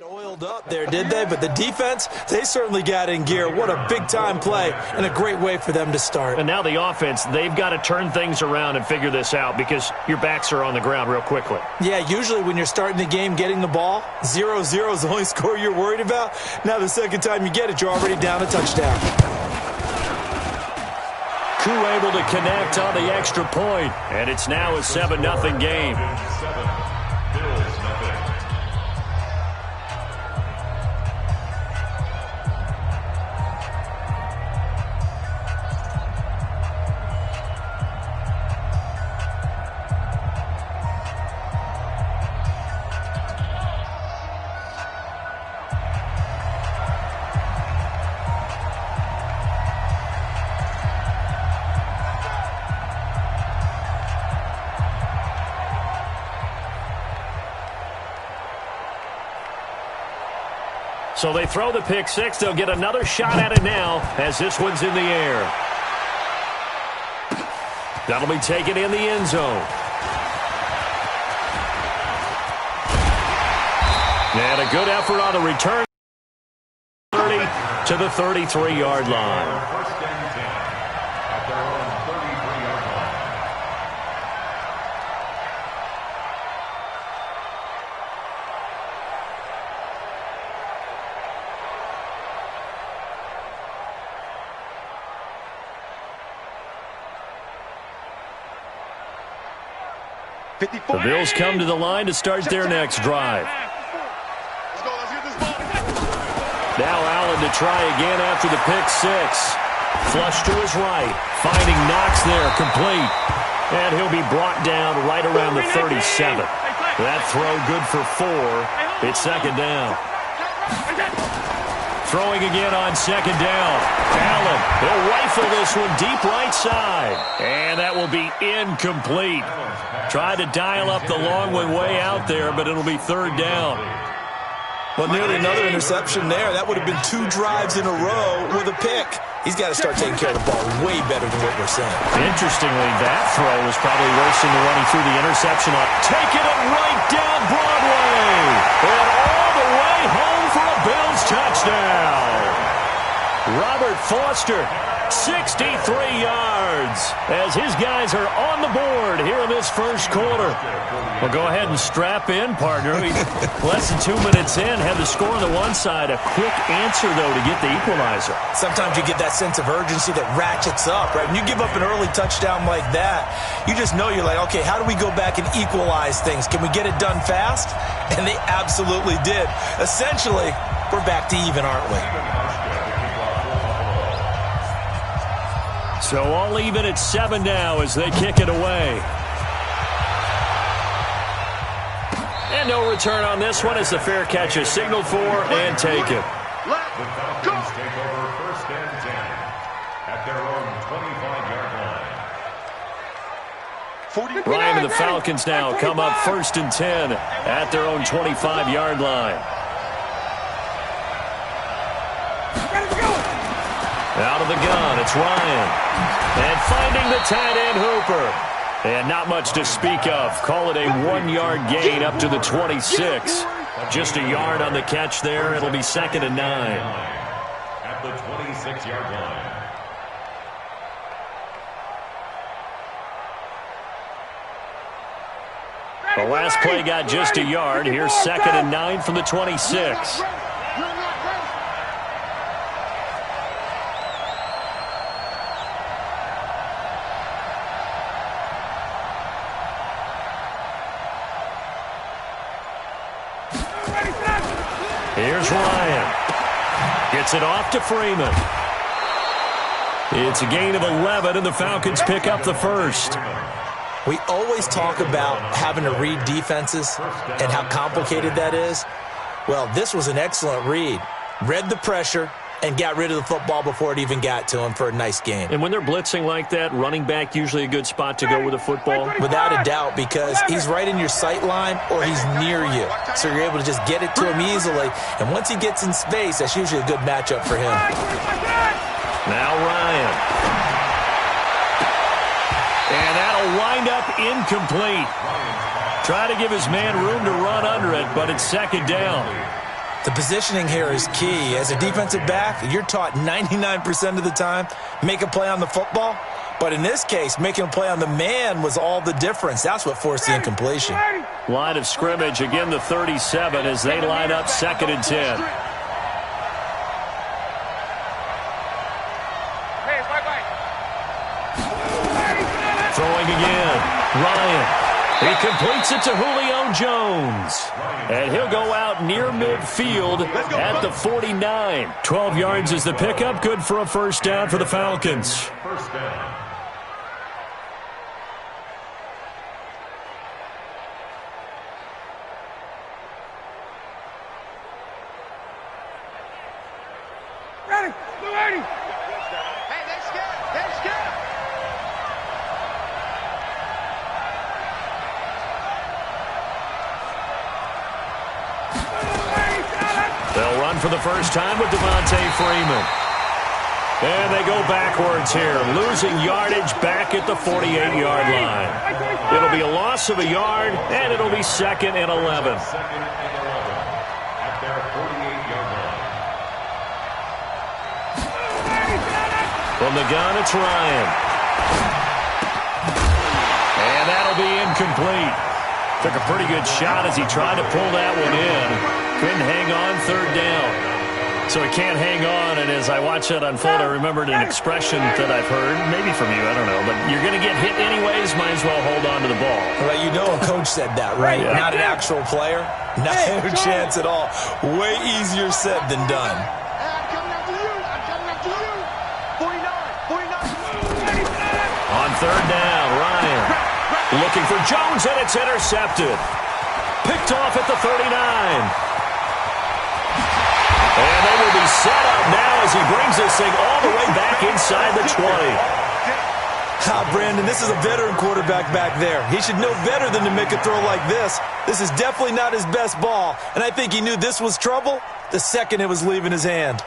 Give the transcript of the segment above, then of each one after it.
Oiled up there, did they? But the defense, they certainly got in gear. What a big-time play and a great way for them to start. And now the offense, they've got to turn things around and figure this out because your backs are on the ground real quickly. Yeah, usually when you're starting the game getting the ball, 0-0 is the only score you're worried about. Now the second time you get it, you're already down a touchdown. Koo able to connect on the extra point, and it's now a 7-0 game. So they throw the pick six. They'll get another shot at it now as this one's in the air. That'll be taken in the end zone. And a good effort on the return. 30 to the 33-yard line. The Bills come to the line to start their next drive. Now Allen to try again after the pick six. Flush to his right. Finding Knox there, complete. And he'll be brought down right around the 37. That throw good for 4. It's second down. Throwing again on second down. Allen, he'll rifle this one deep right side. And that will be incomplete. Tried to dial up the long one way out there, but it'll be third down. Well, nearly another interception there. That would have been 2 drives in a row with a pick. He's got to start taking care of the ball way better than what we're saying. Interestingly, that throw was probably worse than the one he threw the interception on. Taking it right down Broadway. And all the way home for a Bills touchdown. Robert Foster, 63 yards, as his guys are on the board here in this first quarter. Well, go ahead and strap in, partner. Less than 2 minutes in, have the score on the one side. A quick answer, though, to get the equalizer. Sometimes you get that sense of urgency that ratchets up, right? When you give up an early touchdown like that, you just know you're like, okay, how do we go back and equalize things? Can we get it done fast? And they absolutely did. Essentially, we're back to even, aren't we? So all even at 7 now as they kick it away. And no return on this one as the fair catch is signaled for and taken. The Falcons take over first and 10 at their own 25-yard line. Ryan and the Falcons now come up first and 10 at their own 25-yard line. Out of the gun, it's Ryan. And finding the tight end Hooper. And not much to speak of. Call it a 1-yard gain up to the 26. Just a yard on the catch there. It'll be second and 9. At the 26-yard line. The last play got just a yard. Here's second and 9 from the 26. Here's Ryan. Gets it off to Freeman. It's a gain of 11, and the Falcons pick up the first. We always talk about having to read defenses and how complicated that is. Well, this was an excellent read. Read the pressure and got rid of the football before it even got to him for a nice game. And when they're blitzing like that, running back usually a good spot to go with the football? Without a doubt, because he's right in your sight line or he's near you. So you're able to just get it to him easily. And once he gets in space, that's usually a good matchup for him. Now Ryan. And that'll wind up incomplete. Try to give his man room to run under it, but it's second down. The positioning here is key. As a defensive back, you're taught 99% of the time, make a play on the football. But in this case, making a play on the man was all the difference. That's what forced the incompletion. Line of scrimmage, again the 37 as they line up 2nd and 10. Throwing again. Ryan. He completes it to Julio Jones. And he'll go out near midfield at the 49. 12 yards is the pickup. Good for a first down for the Falcons. First down. They'll run for the first time with Devontae Freeman. And they go backwards here, losing yardage back at the 48-yard line. It'll be a loss of a yard, and it'll be 2nd and 11. Second and 11 at their 48-yard line. From the gun, it's Ryan. And that'll be incomplete. Took a pretty good shot as he tried to pull that one in. Couldn't hang on 3rd down. So he can't hang on, and as I watched that unfold, I remembered an expression that I've heard, maybe from you, I don't know, but you're going to get hit anyways, might as well hold on to the ball. Well, you know a coach said that, right? Yeah. Not an actual player. Not a chance at all. Way easier said than done. I'm coming after you. I'm coming after you. 49. On 3rd down, Ryan looking for Jones, and it's intercepted. Picked off at the 39. And they will be set up now as he brings this thing all the way back inside the 20. Brandon, this is a veteran quarterback back there. He should know better than to make a throw like this. This is definitely not his best ball, and I think he knew this was trouble the second it was leaving his hand.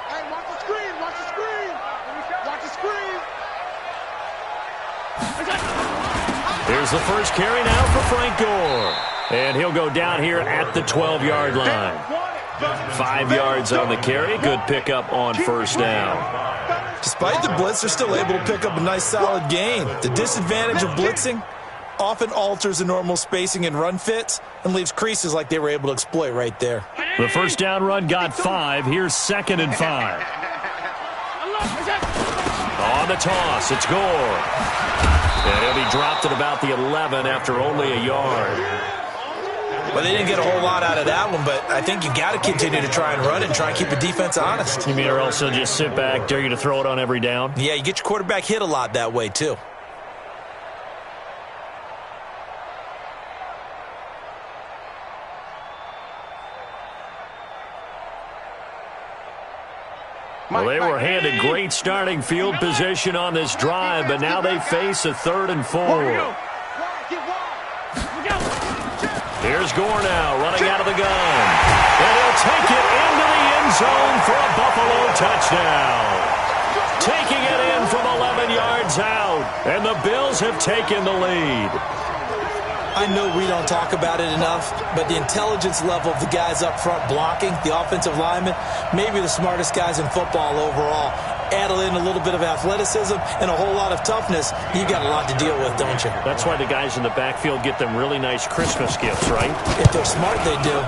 Hey, watch the screen. Watch the screen. Watch the screen. Here's the first carry now for Frank Gore. And he'll go down here at the 12-yard line. 5 yards on the carry. Good pickup on 1st down. Despite the blitz, they're still able to pick up a nice solid gain. The disadvantage of blitzing often alters the normal spacing and run fits and leaves creases like they were able to exploit right there. The first down run got 5. Here's 2nd and 5. On the toss, it's Gore. And he'll be dropped at about the 11 after only a yard. Well, they didn't get a whole lot out of that one, but I think you got to continue to try and run and try and keep the defense honest. You mean or also just sit back, dare you to throw it on every down? Yeah, you get your quarterback hit a lot that way, too. Well, they were handed great starting field position on this drive, but now they face a 3rd and 4. Here's Gore now, running out of the gun. And he'll take it into the end zone for a Buffalo touchdown. Taking it in from 11 yards out, and the Bills have taken the lead. I know we don't talk about it enough, but the intelligence level of the guys up front blocking, the offensive linemen, maybe the smartest guys in football overall. Add in a little bit of athleticism and a whole lot of toughness, you got a lot to deal with, don't you? That's why the guys in the backfield get them really nice Christmas gifts, right? If they're smart, they do.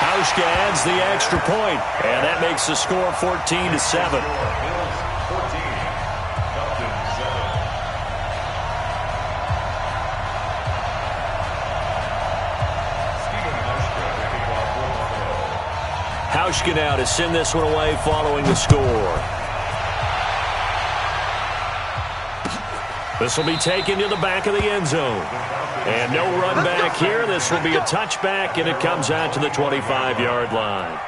Hauschka adds the extra point, and that makes the score 14-7. Hauschka now to send this one away following the score. This will be taken to the back of the end zone. And no run back here. This will be a touchback, and it comes out to the 25-yard line.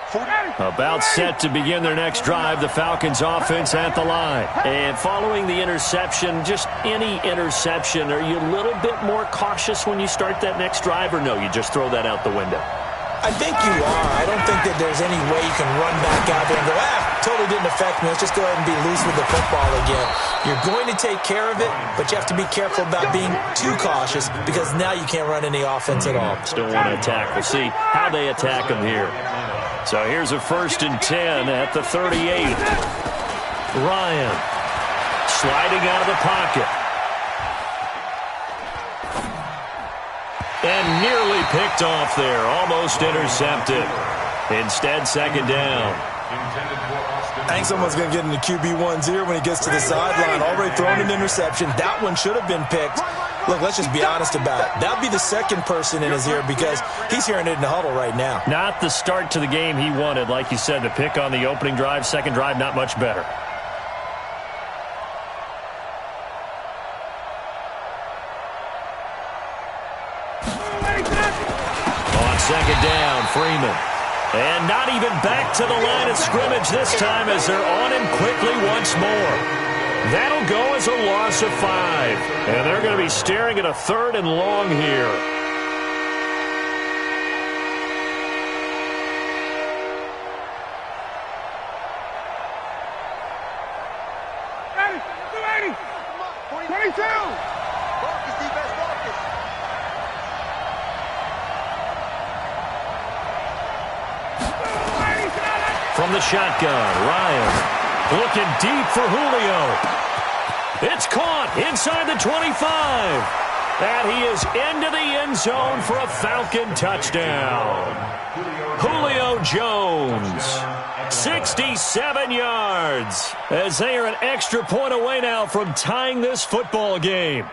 About set to begin their next drive, the Falcons offense at the line. And following the interception, just any interception, are you a little bit more cautious when you start that next drive, or no, you just throw that out the window? I think you are. I don't think that there's any way you can run back out there and go, totally didn't affect me. Let's just go ahead and be loose with the football again. You're going to take care of it, but you have to be careful about being too cautious because now you can't run any offense at all. Still want to attack. We'll see how they attack them here. So here's a 1st and 10 at the 38. Ryan sliding out of the pocket. And nearly picked off there. Almost intercepted. Instead, 2nd down. I think someone's going to get into QB1's ear when he gets to the sideline. Already thrown an interception. That one should have been picked. Look, let's just be honest about it. That would be the second person in his ear because he's hearing it in the huddle right now. Not the start to the game he wanted. Like you said, the pick on the opening drive, second drive, not much better. On 2nd down, Freeman. And not even back to the line of scrimmage this time as they're on him quickly once more. That'll go as a loss of 5. And they're going to be staring at a 3rd and long here. From the shotgun, Ryan looking deep for Julio. It's caught inside the 25. And he is into the end zone for a Falcon touchdown. Julio Jones, 67 yards, as they are an extra point away now from tying this football game.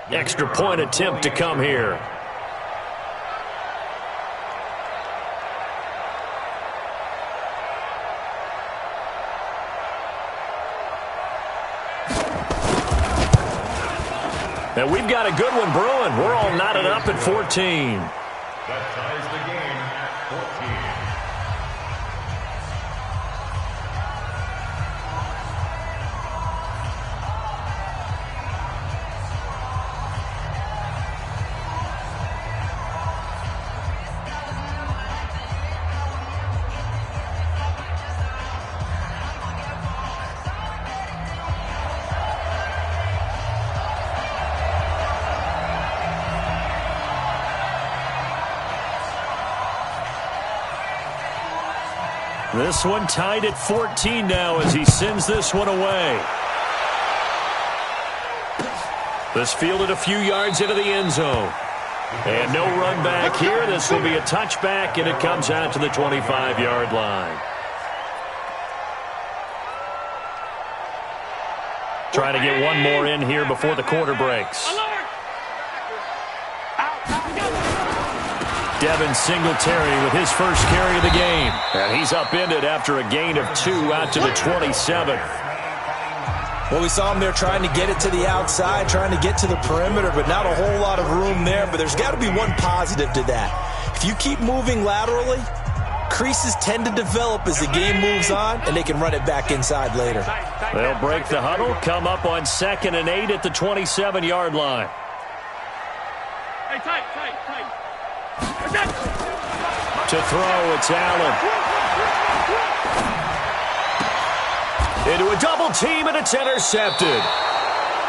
Extra point attempt to come here. And we've got a good one brewing. We're all knotted up at 14. That ties the game at 14. This one tied at 14 now as he sends this one away. This fielded a few yards into the end zone. And no run back here. This will be a touchback, and it comes out to the 25-yard line. Trying to get one more in here before the quarter breaks. Devin Singletary with his first carry of the game. And he's upended after a gain of 2 out to the 27. Well, we saw him there trying to get it to the outside, trying to get to the perimeter, but not a whole lot of room there. But there's got to be one positive to that. If you keep moving laterally, creases tend to develop as the game moves on, and they can run it back inside later. They'll break the huddle, come up on 2nd and 8 at the 27-yard line. Hey, tight. To throw, it's Allen. Into a double team, and it's intercepted.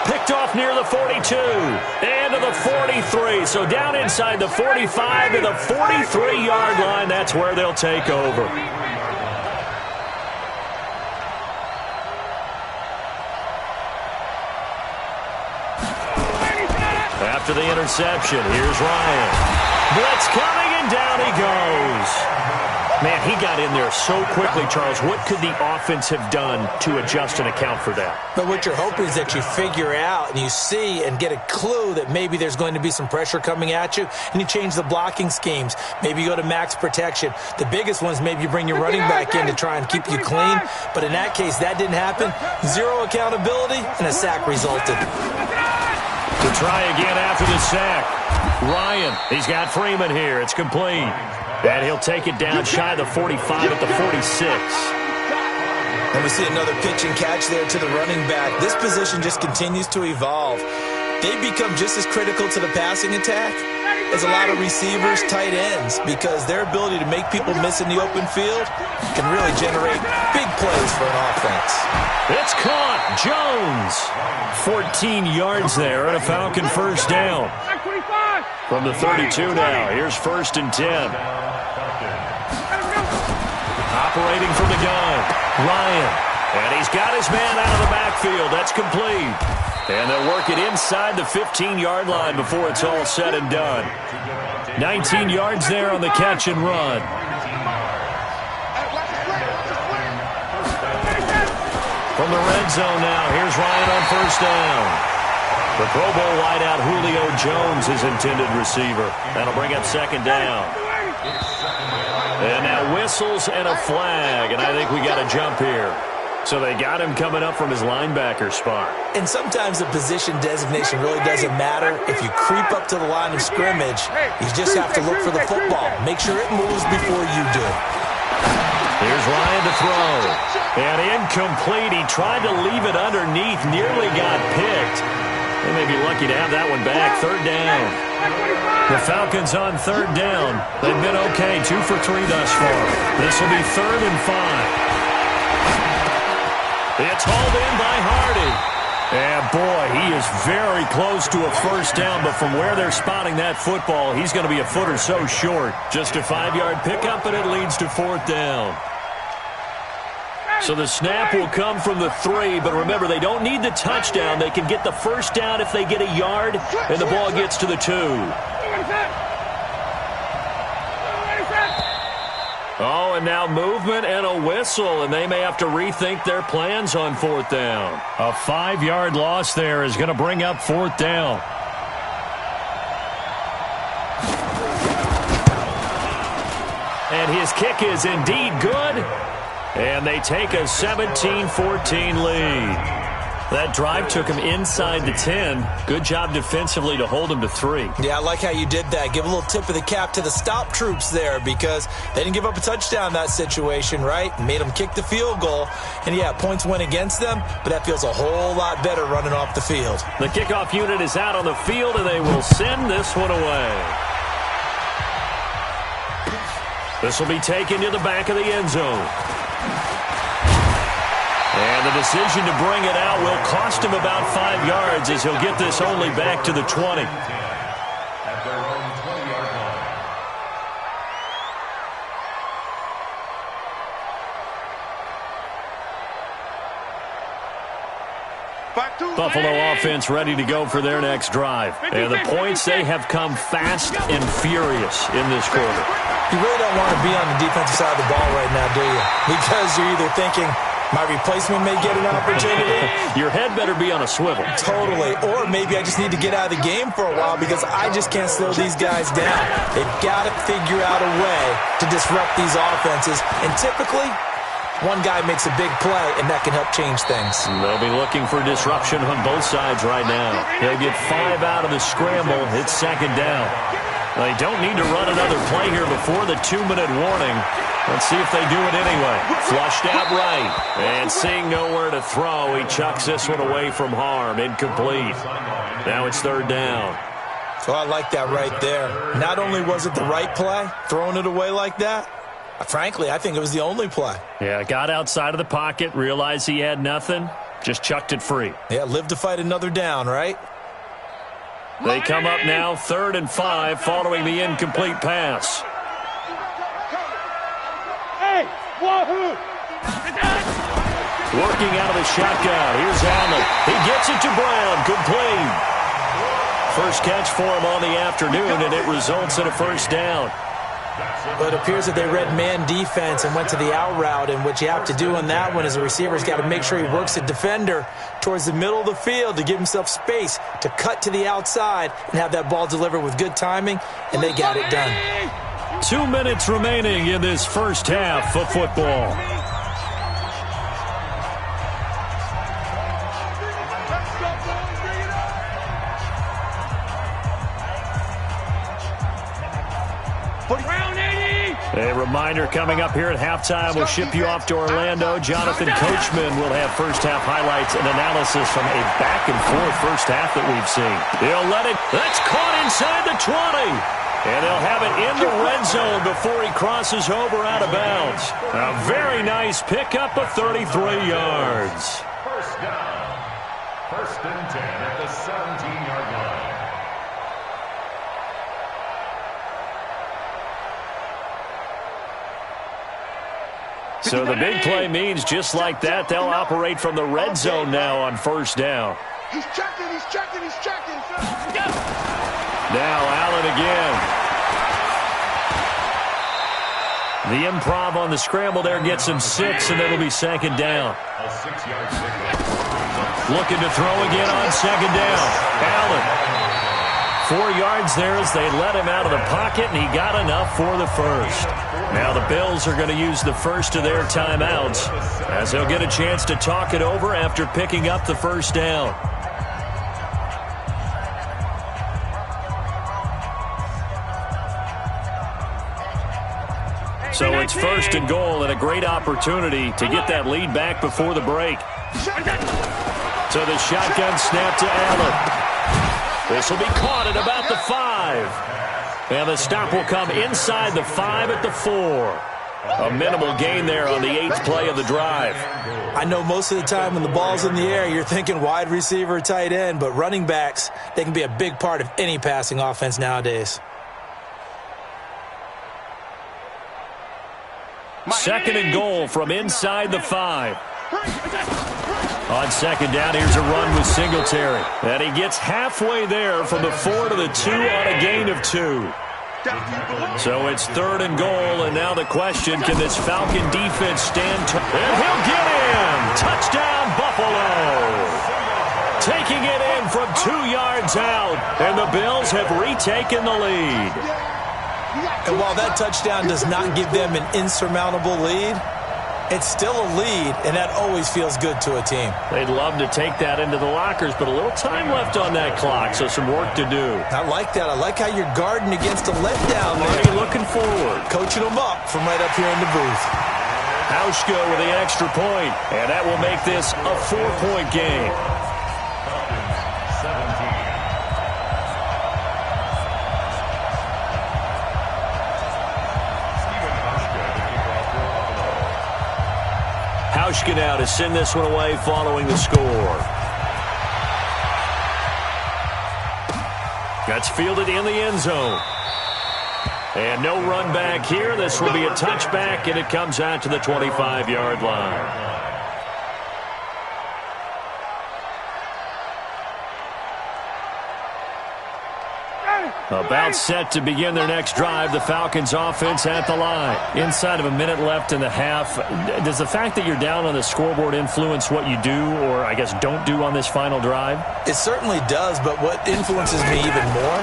Picked off near the 42 and to the 43. So down inside the 45 to the 43-yard line. That's where they'll take over. After the interception, here's Ryan. Blitz coming, and down he goes. Man, he got in there so quickly, Charles. What could the offense have done to adjust and account for that? But what you're hoping is that you figure out and you see and get a clue that maybe there's going to be some pressure coming at you, and you change the blocking schemes. Maybe you go to max protection. The biggest one is maybe you bring your running back in to try and keep you clean. But in that case, that didn't happen. Zero accountability, and a sack resulted. To They'll try again after the sack. Ryan, he's got Freeman here. It's complete. And he'll take it down shy of the 45 at the 46. And we see another pitch and catch there to the running back. This position just continues to evolve. They become just as critical to the passing attack as a lot of receivers, tight ends, because their ability to make people miss in the open field can really generate big plays for an offense. It's caught. Jones. 14 yards there and a Falcon first down. From the 32 now. Here's 1st and 10. Operating from the gun. Ryan. And he's got his man out of the backfield. That's complete. And they'll work it inside the 15-yard line before it's all said and done. 19 yards there on the catch and run. From the red zone now, here's Ryan on first down. The Pro Bowl wideout Julio Jones is intended receiver. That'll bring up 2nd down. And now whistles and a flag, and I think we got a jump here. So they got him coming up from his linebacker spot. And sometimes the position designation really doesn't matter. If you creep up to the line of scrimmage, you just have to look for the football. Make sure it moves before you do. Here's Ryan to throw. And incomplete. He tried to leave it underneath. Nearly got picked. They may be lucky to have that one back. 3rd down. The Falcons on 3rd down. They've been okay. 2 for 3 thus far. This will be 3rd and 5. It's hauled in by Hardy. And, boy, he is very close to a first down, but from where they're spotting that football, he's going to be a foot or so short. Just a 5-yard pickup, and it leads to 4th down. So the snap will come from the 3, but remember, they don't need the touchdown. They can get the first down if they get a yard, and the ball gets to the 2. Oh, and now movement and a whistle, and they may have to rethink their plans on 4th down. A 5-yard loss there is going to bring up 4th down. And his kick is indeed good, and they take a 17-14 lead. That drive took him inside the 10. Good job defensively to hold him to 3. Yeah, I like how you did that. Give a little tip of the cap to the stop troops there because they didn't give up a touchdown in that situation, right? Made them kick the field goal. And, yeah, points went against them, but that feels a whole lot better running off the field. The kickoff unit is out on the field, and they will send this one away. This will be taken to the back of the end zone. And the decision to bring it out will cost him about 5 yards as he'll get this only back to the 20. At their own 20-yard line. Buffalo offense ready to go for their next drive. And the points, they have come fast and furious in this quarter. You really don't want to be on the defensive side of the ball right now, do you? Because you're either thinking, my replacement may get an opportunity. Your head better be on a swivel. Totally. Or maybe I just need to get out of the game for a while because I just can't slow these guys down. They've got to figure out a way to disrupt these offenses. And typically, one guy makes a big play, and that can help change things. They'll be looking for disruption on both sides right now. They get 5 out of the scramble. It's 2nd down. They don't need to run another play here before the 2-minute warning. Let's see if they do it anyway. Flushed out right. And seeing nowhere to throw, he chucks this one away from harm. Incomplete. Now it's 3rd down. So I like that right there. Not only was it the right play, throwing it away like that, frankly, I think it was the only play. Yeah, got outside of the pocket, realized he had nothing, just chucked it free. Yeah, live to fight another down, right? They come up now 3rd and 5 following the incomplete pass. Working out of the shotgun. Here's Allen. He gets it to Brown. Complete. First catch for him on the afternoon, and it results in a first down. But it appears that they read man defense and went to the out route, and what you have to do on that one is the receiver's got to make sure he works the defender towards the middle of the field to give himself space to cut to the outside and have that ball delivered with good timing, and they got it done. 2 minutes remaining in this first half of football. A reminder coming up here at halftime. We'll ship you off to Orlando. Jonathan Coachman will have first-half highlights and analysis from a back-and-forth first half that we've seen. They'll let it. That's caught inside the 20. And they'll have it in the red zone before he crosses over out of bounds. A very nice pickup of 33 yards. First down. First and 10 at the 17-yard line. So the big play means just like that, they'll operate from the red zone now on first down. He's checking, he's checking, he's checking. Now Allen again. The improv on the scramble there gets him 6, and it'll be second down. A 6-yard pickup. Looking to throw again on second down. Allen. 4 yards there as they let him out of the pocket, and he got enough for the first. Now the Bills are going to use the first of their timeouts as they'll get a chance to talk it over after picking up the first down. So it's first and goal, and a great opportunity to get that lead back before the break. So the shotgun snap to Allen. This will be caught at about the 5. And the stop will come inside the 5 at the 4. A minimal gain there on the 8th play of the drive. I know most of the time when the ball's in the air, you're thinking wide receiver, tight end, but running backs, they can be a big part of any passing offense nowadays. Second and goal from inside the 5. On second down, here's a run with Singletary. And he gets halfway there from the 4 to the 2 on a gain of 2. So it's third and goal, and now the question, can this Falcon defense stand tall? And he'll get in! Touchdown, Buffalo! Taking it in from 2 yards out, and the Bills have retaken the lead. And while that touchdown does not give them an insurmountable lead, it's still a lead, and that always feels good to a team. They'd love to take that into the lockers, but a little time left on that clock, so some work to do. I like that. I like how you're guarding against a letdown. Already looking forward. Coaching them up from right up here in the booth. Hauschka with the extra point, and that will make this a 4-point game. Hauschka now to send this one away following the score. That's fielded in the end zone. And no run back here. This will be a touchback, and it comes out to the 25-yard line. About set to begin their next drive, the Falcons offense at the line. Inside of a minute left in the half. Does the fact that you're down on the scoreboard influence what you do, or I guess don't do on this final drive? It certainly does, but what influences me even more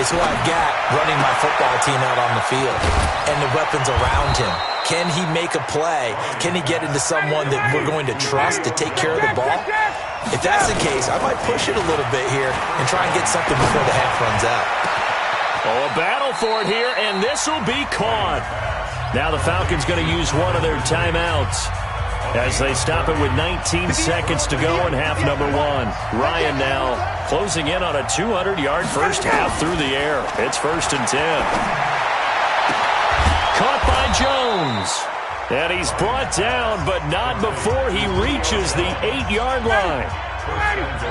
is who I've got running my football team out on the field and the weapons around him. Can he make a play? Can he get into someone that we're going to trust to take care of the ball? If that's the case, I might push it a little bit here and try and get something before the half runs out. Oh, a battle for it here, and this will be caught. Now the Falcons going to use one of their timeouts as they stop it with 19 seconds to go in half number 1. Ryan now closing in on a 200-yard first half through the air. It's first and 10. Caught by Jones. And he's brought down, but not before he reaches the 8-yard line.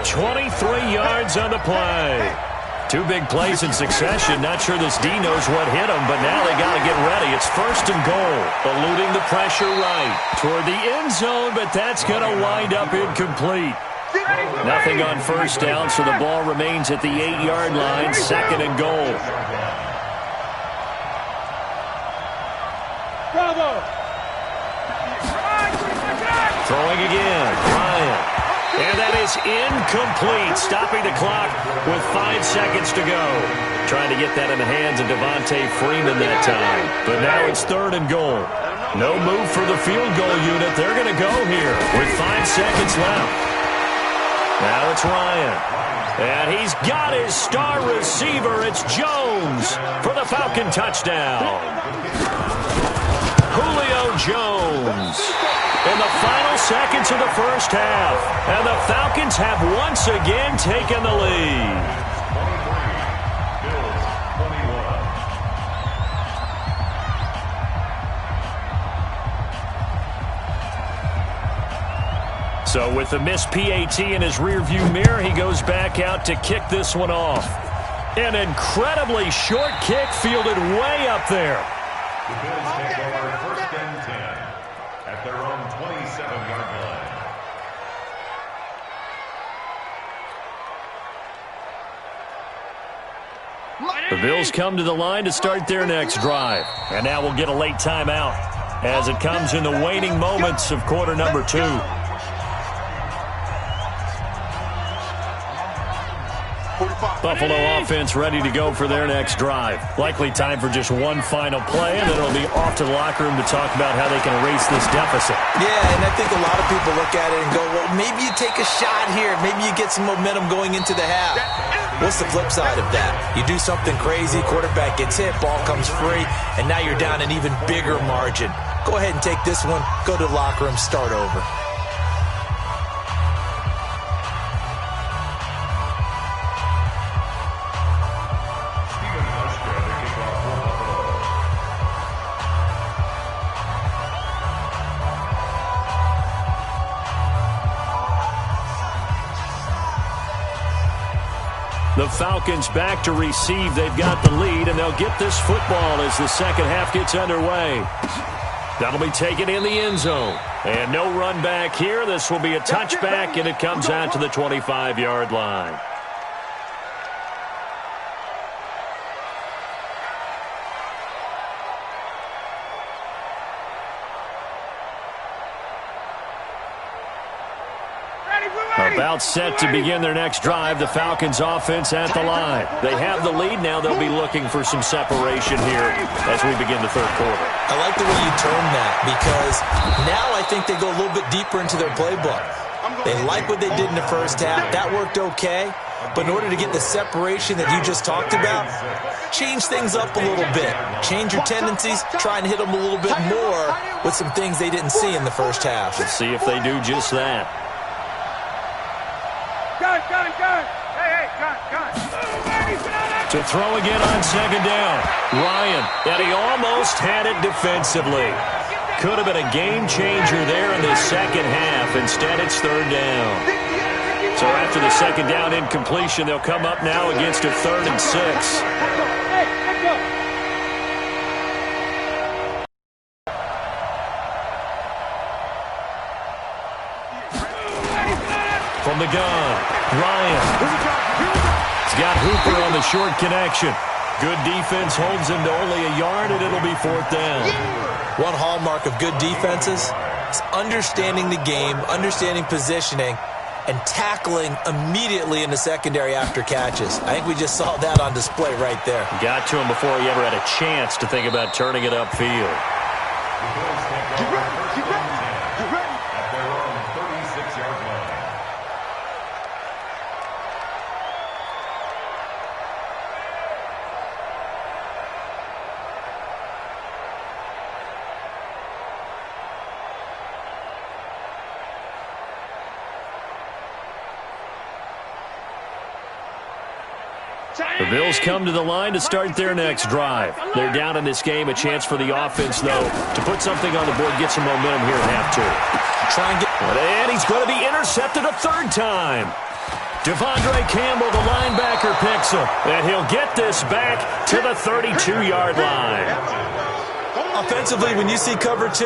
23 yards on the play. 2 big plays in succession. Not sure this D knows what hit him, but now they got to get ready. It's first and goal. Eluding the pressure right toward the end zone, but that's going to wind up incomplete. Nothing on first down, so the ball remains at the 8-yard line. Second and goal. Bravo! Throwing again, Ryan. And that is incomplete, stopping the clock with 5 seconds to go. Trying to get that in the hands of Devontae Freeman that time. But now it's third and goal. No move for the field goal unit. They're going to go here with 5 seconds left. Now it's Ryan. And he's got his star receiver. It's Jones for the Falcon touchdown. Julio Jones in the final seconds of the first half. And the Falcons have once again taken the lead. So with the missed PAT in his rearview mirror, he goes back out to kick this one off. An incredibly short kick fielded way up there. The Bills take over first and 10 at their own 27-yard line. The Bills come to the line to start their next drive. And now we'll get a late timeout as it comes in the waning moments of quarter number 2. Buffalo offense ready to go for their next drive. Likely time for just one final play, and then it'll be off to the locker room to talk about how they can erase this deficit. Yeah, and I think a lot of people look at it and go, well, maybe you take a shot here. Maybe you get some momentum going into the half. What's the flip side of that? You do something crazy, quarterback gets hit, ball comes free, and now you're down an even bigger margin. Go ahead and take this one, go to the locker room, start over. The Falcons back to receive. They've got the lead, and they'll get this football as the second half gets underway. That'll be taken in the end zone. And no run back here. This will be a touchback, and it comes out to the 25-yard line. About set to begin their next drive, the Falcons offense at the line. They have the lead. Now they'll be looking for some separation here as we begin the third quarter. I like the way you term that because now I think they go a little bit deeper into their playbook. They like what they did in the first half. That worked okay. But in order to get the separation that you just talked about, change things up a little bit. Change your tendencies. Try and hit them a little bit more with some things they didn't see in the first half. Let's see if they do just that. To throw again on second down. Ryan, and he almost had it defensively. Could have been a game changer there in the second half. Instead, it's third down. So after the second down incompletion, they'll come up now against a 3rd and 6. From the gun, Ryan. He's got Hooper on the short connection. Good defense holds him to only a yard, and it'll be 4th down. One hallmark of good defenses is understanding the game, understanding positioning, and tackling immediately in the secondary after catches. I think we just saw that on display right there. Got to him before he ever had a chance to think about turning it upfield. At their own 36-yard line. The Bills come to the line to start their next drive. They're down in this game. A chance for the offense, though, to put something on the board, get some momentum here at half 2. Try and get... And he's going to be intercepted a 3rd time. Devondre Campbell, the linebacker, picks him. And he'll get this back to the 32-yard line. Offensively, when you see cover 2,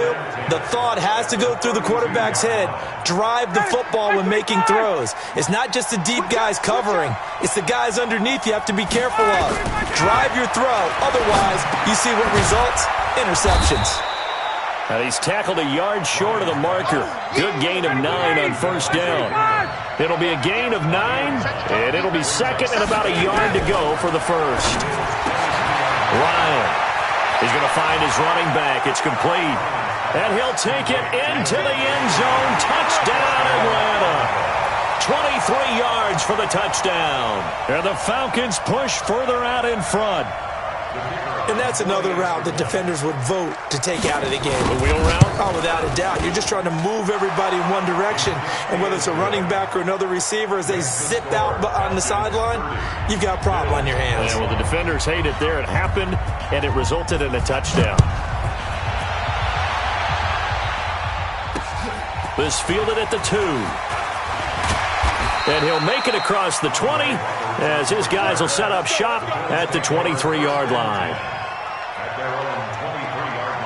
the thought has to go through the quarterback's head. Drive the football when making throws. It's not just the deep guys covering. It's the guys underneath you have to be careful of. Drive your throw. Otherwise, you see what results? Interceptions. And he's tackled a yard short of the marker. Good gain of 9 on 1st down. It'll be a gain of 9, and it'll be 2nd and about a yard to go for the 1st. Ryan. He's going to find his running back. It's complete. And he'll take it into the end zone. Touchdown, Atlanta. 23 yards for the touchdown. And the Falcons push further out in front. And that's another route that defenders would vote to take out of the game. The wheel route? Oh, without a doubt. You're just trying to move everybody in one direction. And whether it's a running back or another receiver, as they zip out on the sideline, you've got a problem on your hands. Yeah, well, the defenders hate it there. It happened, and it resulted in a touchdown. This fielded at the 2. And he'll make it across the 20 as his guys will set up shop at the 23-yard line. At their own 23-yard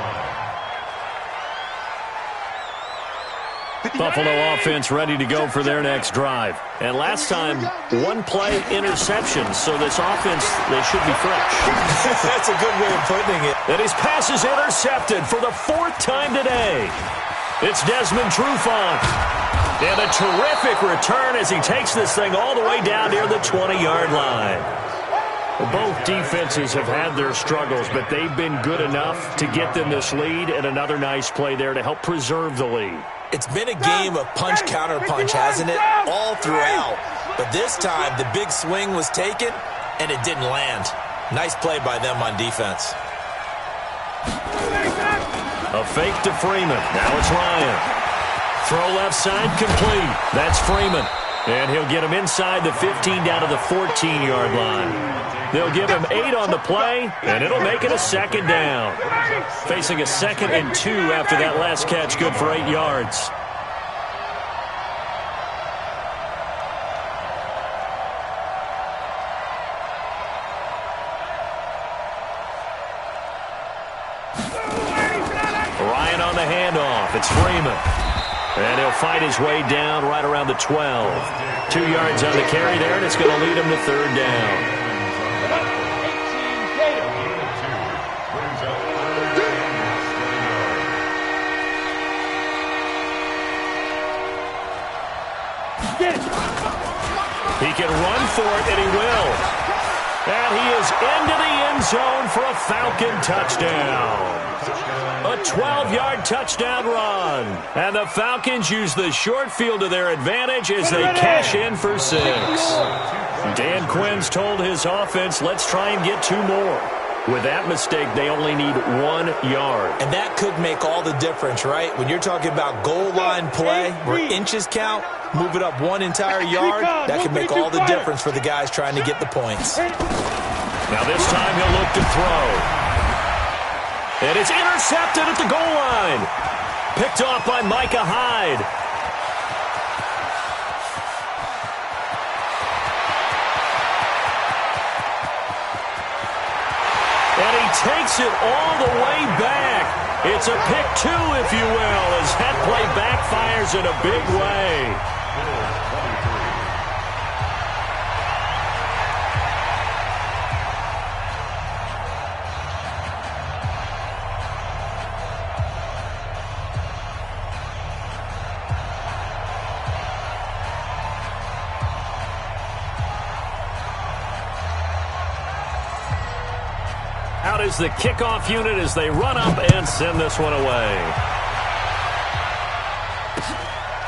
line. Buffalo offense ready to go for their next drive. And last time, one-play interception, so this offense, they should be fresh. That's a good way of putting it. And his pass is intercepted for the 4th time today. It's Desmond Trufant. And a terrific return as he takes this thing all the way down near the 20-yard line. Both defenses have had their struggles, but they've been good enough to get them this lead, and another nice play there to help preserve the lead. It's been a game of punch-counter-punch, hasn't it? All throughout. But this time, the big swing was taken, and it didn't land. Nice play by them on defense. A fake to Freeman. Now it's Ryan. Throw left side complete. That's Freeman. And he'll get him inside the 15 down to the 14-yard line. They'll give him 8 on the play, and it'll make it a 2nd down. Facing a 2nd and 2 after that last catch, good for 8 yards. Ryan on the handoff. It's Freeman. And he'll fight his way down right around the 12. 2 yards on the carry there, and it's going to lead him to 3rd down. He can run for it, and he will. And he is into the end zone for a Falcon touchdown. A 12-yard touchdown run. And the Falcons use the short field to their advantage as they cash in for 6. Dan Quinn's told his offense, let's try and get 2 more. With that mistake, they only need 1 yard. And that could make all the difference, right? When you're talking about goal line play where inches count, move it up 1 entire yard, that could make all the difference for the guys trying to get the points. Now this time he'll look to throw. And it's intercepted at the goal line. Picked off by Micah Hyde. And he takes it all the way back. It's a pick 2, if you will, as that play backfires in a big way. Out is the kickoff unit as they run up and send this one away.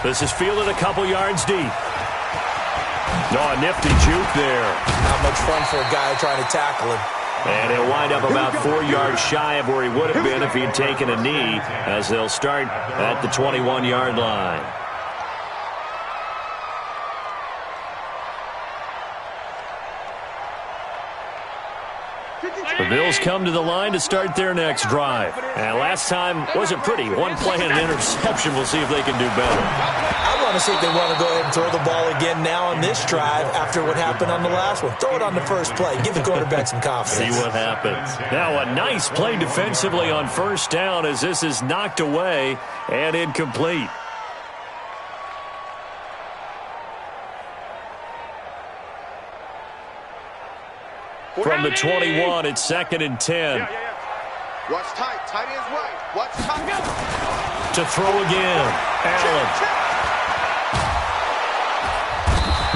This is fielded a couple yards deep. Oh, a nifty juke there. Not much fun for a guy trying to tackle him. And he'll wind up about 4 yards shy of where he would have been if he had taken a knee, as they'll start at the 21-yard line. The Bills come to the line to start their next drive. And last time wasn't pretty. 1 play and an interception. We'll see if they can do better. I want to see if they want to go ahead and throw the ball again now on this drive after what happened on the last one. Throw it on the first play. Give the quarterback some confidence. See what happens. Now a nice play defensively on 1st down as this is knocked away and incomplete. From the 21, it's 2nd and 10. Watch tight. Tight ends right. Watch tight. To throw again. Allen.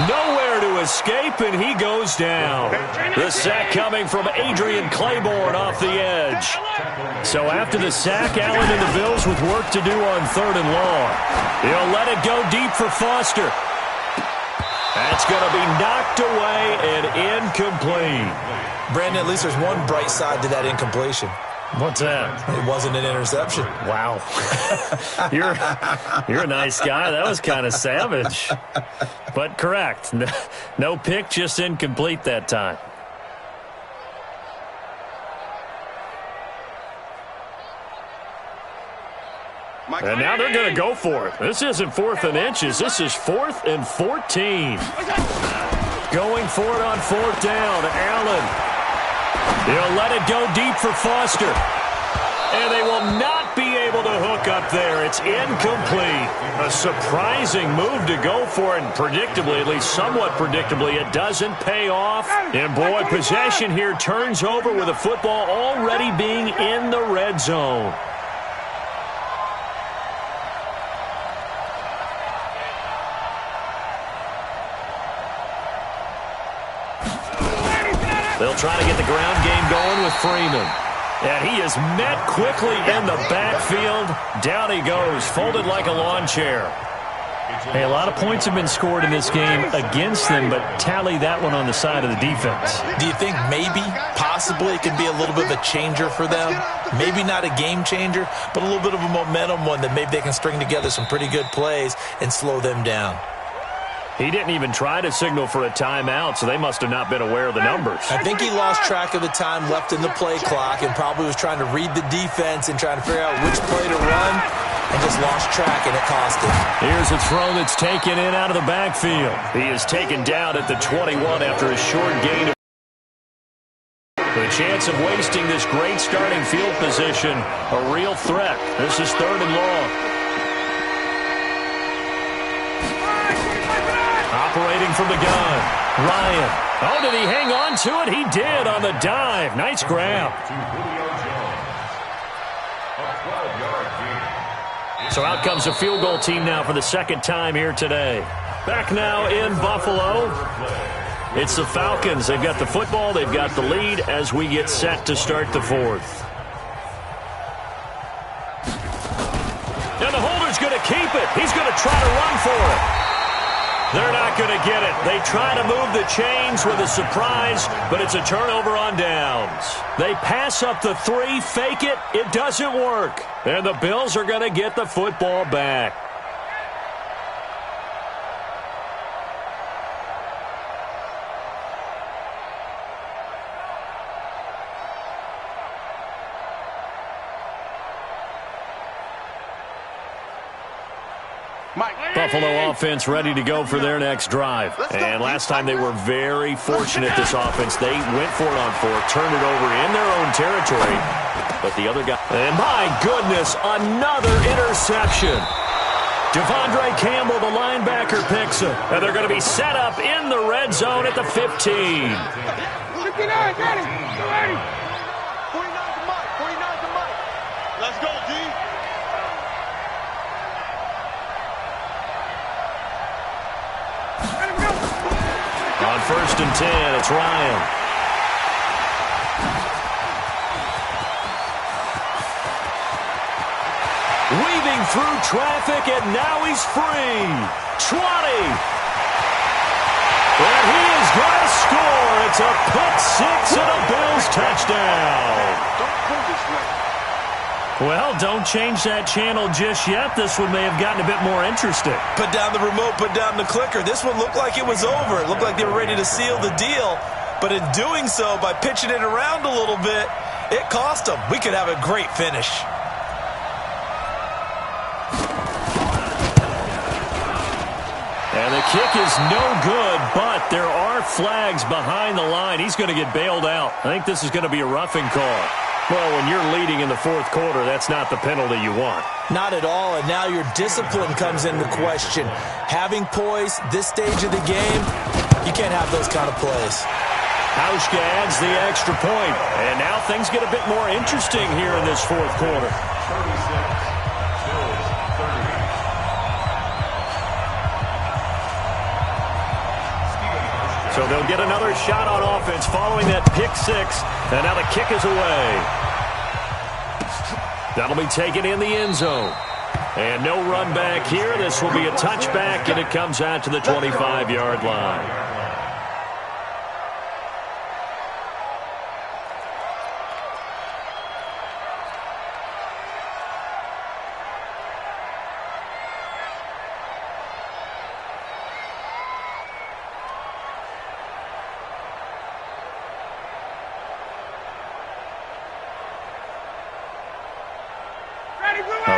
Nowhere to escape, and he goes down. The sack coming from Adrian Claiborne off the edge. So after the sack, Allen and the Bills with work to do on 3rd and long. He'll let it go deep for Foster. That's going to be knocked away and incomplete. Brandon, at least there's one bright side to that incompletion. What's that? It wasn't an interception. Wow. You're a nice guy. That was kind of savage. But correct. No pick, just incomplete that time. And now they're going to go for it. This isn't 4th and inches. This is 4th and 14. Going for it on 4th down. Allen. He'll let it go deep for Foster. And they will not be able to hook up there. It's incomplete. A surprising move to go for it. And predictably, at least somewhat predictably, it doesn't pay off. And boy, possession here turns over with the football already being in the red zone. They'll try to get the ground game going with Freeman. And he is met quickly in the backfield. Down he goes, folded like a lawn chair. Hey, a lot of points have been scored in this game against them, but tally that one on the side of the defense. Do you think maybe, possibly, it could be a little bit of a changer for them? Maybe not a game changer, but a little bit of a momentum one that maybe they can string together some pretty good plays and slow them down. He didn't even try to signal for a timeout, so they must have not been aware of the numbers. I think he lost track of the time left in the play clock and probably was trying to read the defense and trying to figure out which play to run and just lost track, and it cost him. Here's a throw that's taken in out of the backfield. He is taken down at the 21 after a short gain of the chance of wasting this great starting field position, a real threat. This is 3rd and long. Operating from the gun, Ryan. Oh, did he hang on to it? He did on the dive. Nice grab. So out comes a field goal team now for the second time here today. Back now in Buffalo. It's the Falcons. They've got the football. They've got the lead as we get set to start the 4th. And the holder's going to keep it. He's going to try to run for it. They're not going to get it. They try to move the chains with a surprise, but it's a turnover on downs. They pass up the 3, fake it. It doesn't work. And the Bills are going to get the football back. Buffalo offense ready to go for their next drive. And last time they were very fortunate, this offense. They went for it on 4th, turned it over in their own territory. But the other guy, and my goodness, another interception. Devondre Campbell, the linebacker, picks it. And they're going to be set up in the red zone at the 15. 59, got it. 49 to Mike. 49 to Mike. Let's go, D. On 1st and 10, it's Ryan. Weaving through traffic, and now he's free. 20. And he is going to score. It's a pick 6 and a Bills touchdown. Don't pull this way. Well, don't change that channel just yet. This one may have gotten a bit more interesting. Put down the remote, put down the clicker. This one looked like it was over. It looked like they were ready to seal the deal. But in doing so, by pitching it around a little bit, it cost them. We could have a great finish. And the kick is no good, but there are flags behind the line. He's going to get bailed out. I think this is going to be a roughing call. Well, when you're leading in the 4th quarter, that's not the penalty you want. Not at all, and now your discipline comes into question. Having poise this stage of the game, you can't have those kind of plays. Hauschka adds the extra point, and now things get a bit more interesting here in this 4th quarter. 36. So they'll get another shot on offense following that pick 6. And now the kick is away. That'll be taken in the end zone. And no run back here. This will be a touchback, and it comes out to the 25-yard line.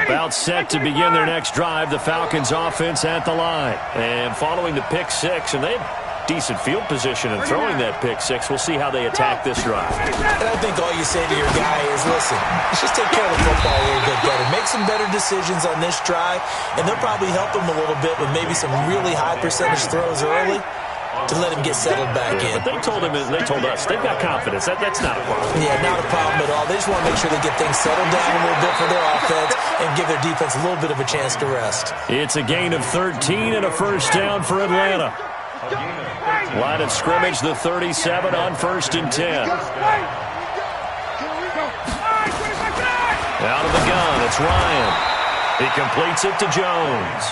About set to begin their next drive, the Falcons offense at the line. And following the pick six, and they have decent field position in throwing that pick six. We'll see how they attack this drive. And I think all you say to your guy is, listen, let's just take care of the football a little bit better. Make some better decisions on this drive, and they'll probably help him a little bit with maybe some really high percentage throws early to let him get settled back in. But they told us, they've got confidence. That's not a problem. Yeah, not a problem at all. They just want to make sure they get things settled down a little bit for their offense and give their defense a little bit of a chance to rest. It's a gain of 13 and a first down for Atlanta. Line of scrimmage, the 37 on 1st and 10. Out of the gun, it's Ryan. He completes it to Jones.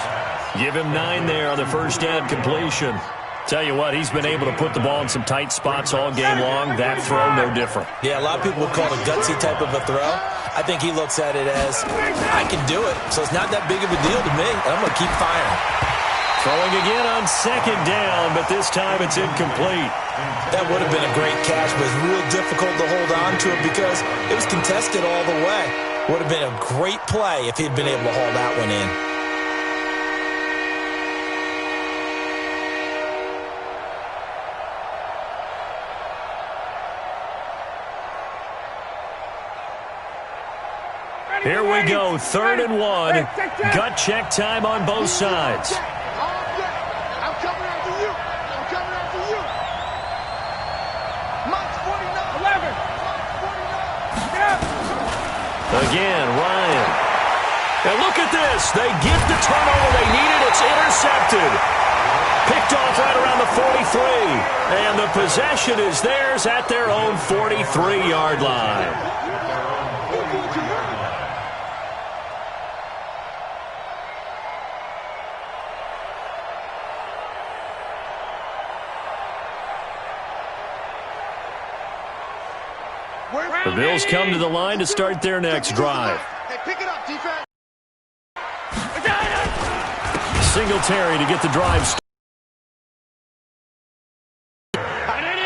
Give him 9 there on the first down completion. Tell you what, he's been able to put the ball in some tight spots all game long. That throw, no different. Yeah, a lot of people would call it a gutsy type of a throw. I think he looks at it as, I can do it, so it's not that big of a deal to me, and I'm going to keep firing. Throwing again on 2nd down, but this time it's incomplete. That would have been a great catch, but it's real difficult to hold on to it because it was contested all the way. Would have been a great play if he'd been able to haul that one in. Here we go, 3rd and 1. Gut check time on both sides. I'm coming after you. I'm coming after you. Mike's 49. 11. Mike's 49. Again, Ryan. And look at this. They get the turnover they needed. It's intercepted. Picked off right around the 43. And the possession is theirs at their own 43-yard line. The Bills come to the line to start their next drive. Hey, pick it up, defense. Singletary to get the drive started.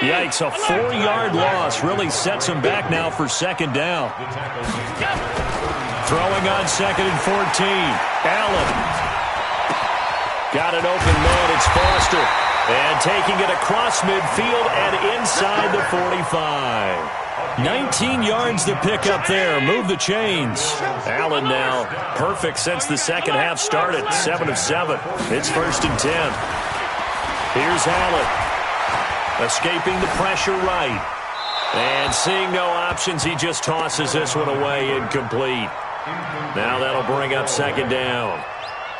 Yikes, a 4-yard loss really sets him back now for 2nd down. Throwing on 2nd and 14. Allen. Got an open man, it's Foster. And taking it across midfield and inside the 45. 19 yards to pick up there. Move the chains. Allen now perfect since the second half started. 7 of 7. It's 1st and 10. Here's Allen. Escaping the pressure right. And seeing no options, he just tosses this one away incomplete. Now that'll bring up 2nd down.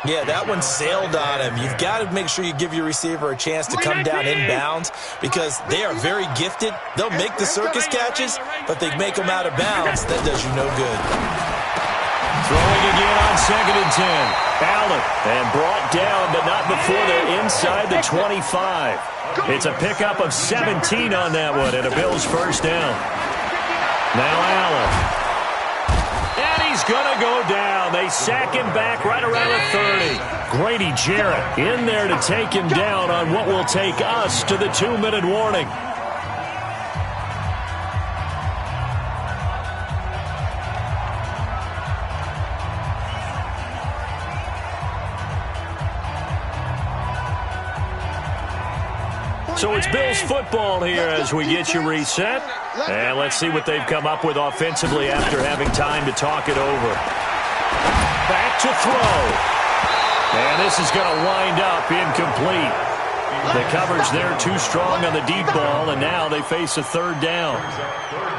Yeah, that one sailed on him. You've got to make sure you give your receiver a chance to come down inbounds because they are very gifted. They'll make the circus catches, but they make them out of bounds. That does you no good. Throwing again on 2nd and 10. Allen, and brought down, but not before they're inside the 25. It's a pickup of 17 on that one, and a Bills first down. Now Allen. He's going to go down. They sack him back right around the 30. Grady Jarrett in there to take him down on what will take us to the 2-minute warning. So it's Bills football here as we get you reset. And let's see what they've come up with offensively after having time to talk it over. Back to throw. And this is going to wind up incomplete. The coverage there too strong on the deep ball, and now they face a 3rd down.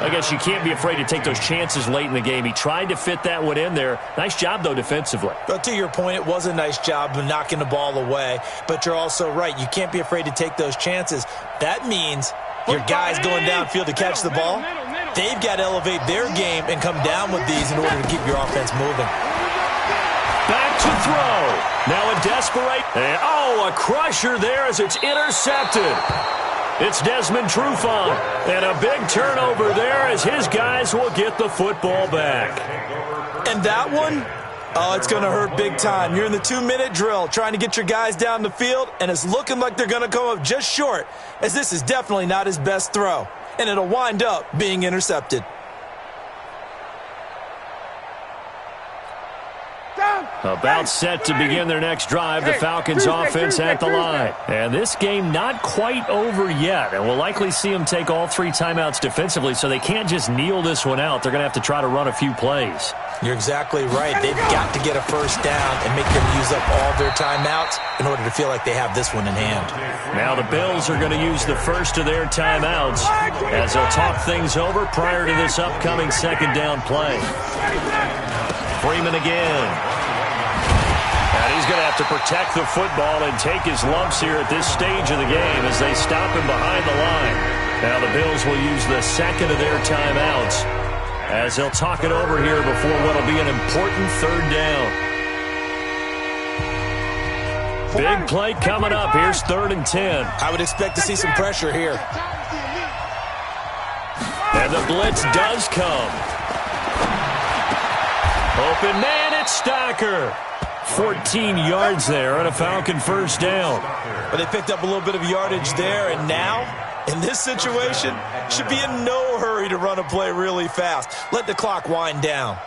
I guess you can't be afraid to take those chances late in the game. He tried to fit that one in there. Nice job, though, defensively. But to your point, it was a nice job of knocking the ball away. But you're also right. You can't be afraid to take those chances. That means your guys going downfield to catch the ball, they've got to elevate their game and come down with these in order to keep your offense moving. Back to throw. Now a desperate. A crusher there as it's intercepted. It's Desmond Trufant. And a big turnover there as his guys will get the football back. And that one, it's going to hurt big time. You're in the 2-minute drill trying to get your guys down the field, and it's looking like they're going to come up just short, as this is definitely not his best throw. And it'll wind up being intercepted. About set to begin their next drive, the Falcons offense at the line. And this game not quite over yet, and we'll likely see them take all 3 timeouts defensively, so they can't just kneel this one out. They're going to have to try to run a few plays. You're exactly right. They've got to get a first down and make them use up all their timeouts in order to feel like they have this one in hand. Now the Bills are going to use the first of their timeouts as they'll talk things over prior to this upcoming second down play. Freeman again. And he's going to have to protect the football and take his lumps here at this stage of the game as they stop him behind the line. Now the Bills will use the second of their timeouts as they'll talk it over here before what will be an important third down. Big play coming up. Here's 3rd and 10. I would expect to see some pressure here. And the blitz does come. Open man, it's Stocker. 14 yards there and a Falcon first down. But they picked up a little bit of yardage there, and now, in this situation, should be in no hurry to run a play really fast. Let the clock wind down.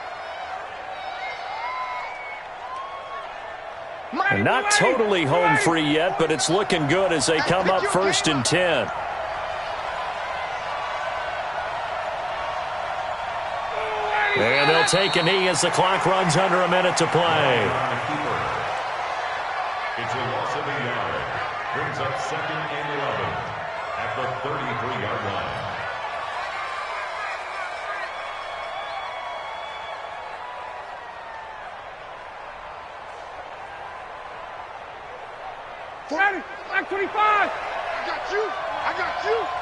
And not totally home free yet, but it's looking good as they come up 1st and 10. And they'll take a knee as the clock runs under a minute to play. It's a loss of a yard. Brings up 2nd and 11 at the 33-yard line. Ready, like 25. I got you.